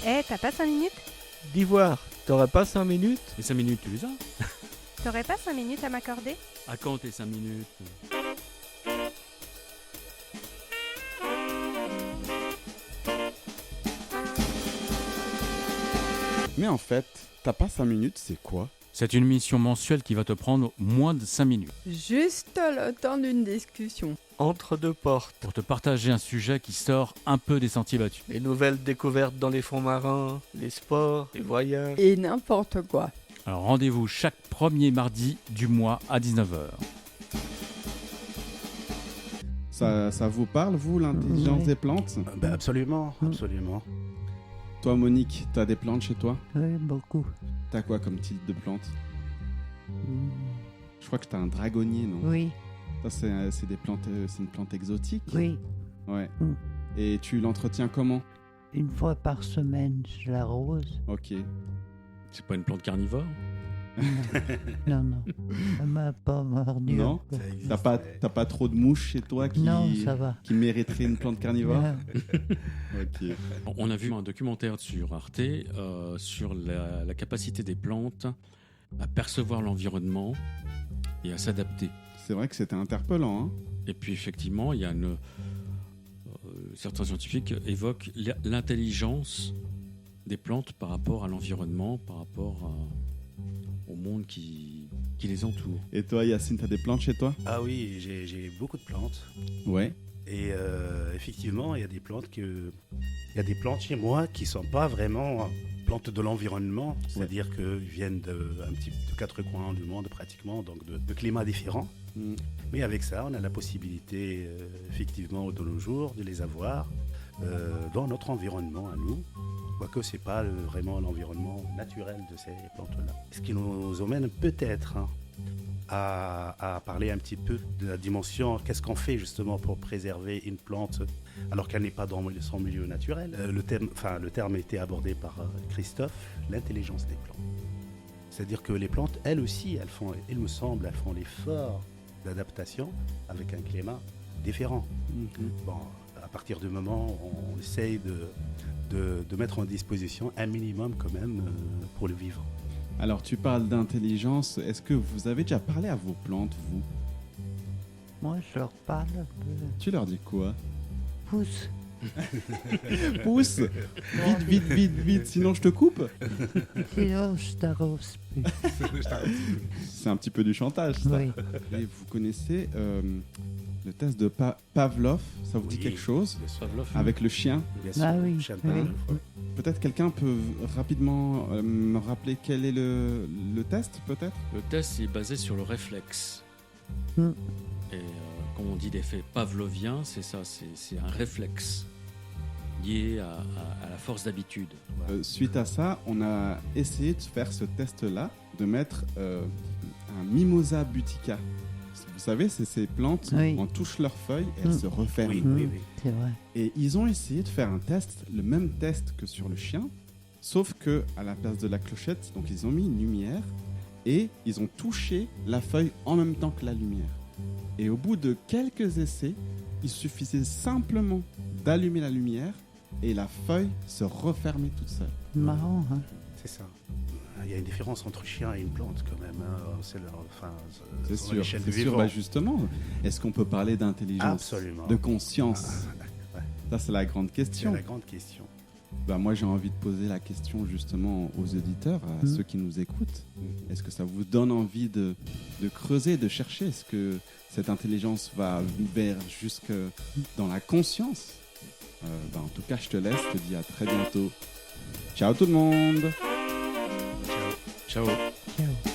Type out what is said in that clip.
T'as pas 5 minutes? D'Ivoire, t'aurais pas 5 minutes? Les 5 minutes, tu les as? T'aurais pas 5 minutes à m'accorder? À quand tes 5 minutes? Mais en fait, t'as pas 5 minutes, c'est quoi? C'est une mission mensuelle qui va te prendre moins de 5 minutes Juste le temps d'une discussion. Entre deux portes. pour te partager un sujet qui sort un peu des sentiers battus. Les nouvelles découvertes dans les fonds marins, les sports, les voyages. Et n'importe quoi. Alors rendez-vous chaque premier mardi du mois à 19h. Ça vous parle, vous, l'intelligence Oui. des plantes? Absolument, absolument. Toi, Monique, t'as des plantes chez toi? Oui, beaucoup. T'as quoi comme type de plante? Mm. Je crois que t'as un dragonnier, non? Oui, Ça, c'est des plantes, c'est une plante exotique? oui. Ouais. Mm. Et tu l'entretiens comment? Une fois par semaine, je l'arrose. Ok. C'est pas une plante carnivore? Non, non. Ça m'a pas mordu. Non. encore. T'as pas trop de mouches chez toi Non, ça va. qui mériteraient une plante carnivore? Non. Ok. On a vu un documentaire sur Arte sur la capacité des plantes à percevoir l'environnement et à s'adapter. C'est vrai que c'était interpellant, hein? Et puis effectivement, il y a certains scientifiques évoquent l'intelligence des plantes par rapport à l'environnement, par rapport au monde qui les entoure. Et toi, Yacine, t'as des plantes chez toi? Ah oui, j'ai beaucoup de plantes. Ouais. Et effectivement, il y a des plantes chez moi qui sont pas vraiment plantes de l'environnement, c'est-à-dire qu'elles viennent de 4 coins du monde pratiquement, donc de climats différents. Mm. Mais avec ça, on a la possibilité, effectivement, de nos jours, de les avoir dans notre environnement à nous. Quoique ce n'est pas vraiment l'environnement naturel de ces plantes-là. Ce qui nous emmène peut-être à parler un petit peu de la dimension, qu'est-ce qu'on fait justement pour préserver une plante alors qu'elle n'est pas dans son milieu naturel. Le terme a été abordé par Christophe, l'intelligence des plantes. C'est-à-dire que les plantes, elles aussi, il me semble, elles font l'effort d'adaptation avec un climat différent. Mhm. Bon, à partir du moment où on essaye de mettre en disposition un minimum quand même pour le vivre. Alors, tu parles d'intelligence. Est-ce que vous avez déjà parlé à vos plantes, vous? Moi, je leur parle un peu. Tu leur dis quoi? Pousse. Pousse! Vite, sinon je te coupe! Sinon, je t'arrose plus. C'est un petit peu du chantage, ça. Oui. Et vous connaissez le test de Pavlov, ça vous dit Oui. quelque chose? Bien sûr. Pavlov, Avec le chien. Bien sûr, Ah oui, chien de oui. Pavlov. Peut-être quelqu'un peut rapidement me rappeler quel est le test, peut-être? le test est basé sur le réflexe. Mm. Et quand on dit l'effet pavlovien, c'est ça, c'est un réflexe lié à la force d'habitude. Suite à ça, on a essayé de faire ce test-là, de mettre un Mimosa butica. Vous savez, c'est ces plantes, Oui. on touche leurs feuilles et elles se referment. Oui, Mm. oui, oui. C'est vrai. Et ils ont essayé de faire un test, le même test que sur le chien, sauf que à la place de la clochette, donc ils ont mis une lumière et ils ont touché la feuille en même temps que la lumière. Et au bout de quelques essais, il suffisait simplement d'allumer la lumière et la feuille se refermait toute seule. Marrant, hein? C'est ça. Il y a une différence entre chien et une plante quand même. C'est C'est sur sûr, l'échelle c'est du sûr. vivant. Bah justement, est-ce qu'on peut parler d'intelligence, Absolument. de conscience? Ouais. Ça, c'est la grande C'est question. la grande question. Bah, moi, j'ai envie de poser la question justement aux auditeurs, à Mhm. ceux qui nous écoutent. Est-ce que ça vous donne envie de creuser, de chercher? Est-ce que cette intelligence va vers jusque dans la conscience? En tout cas, je te laisse, je te dis à très bientôt. Ciao tout le monde! Ciao. Ciao.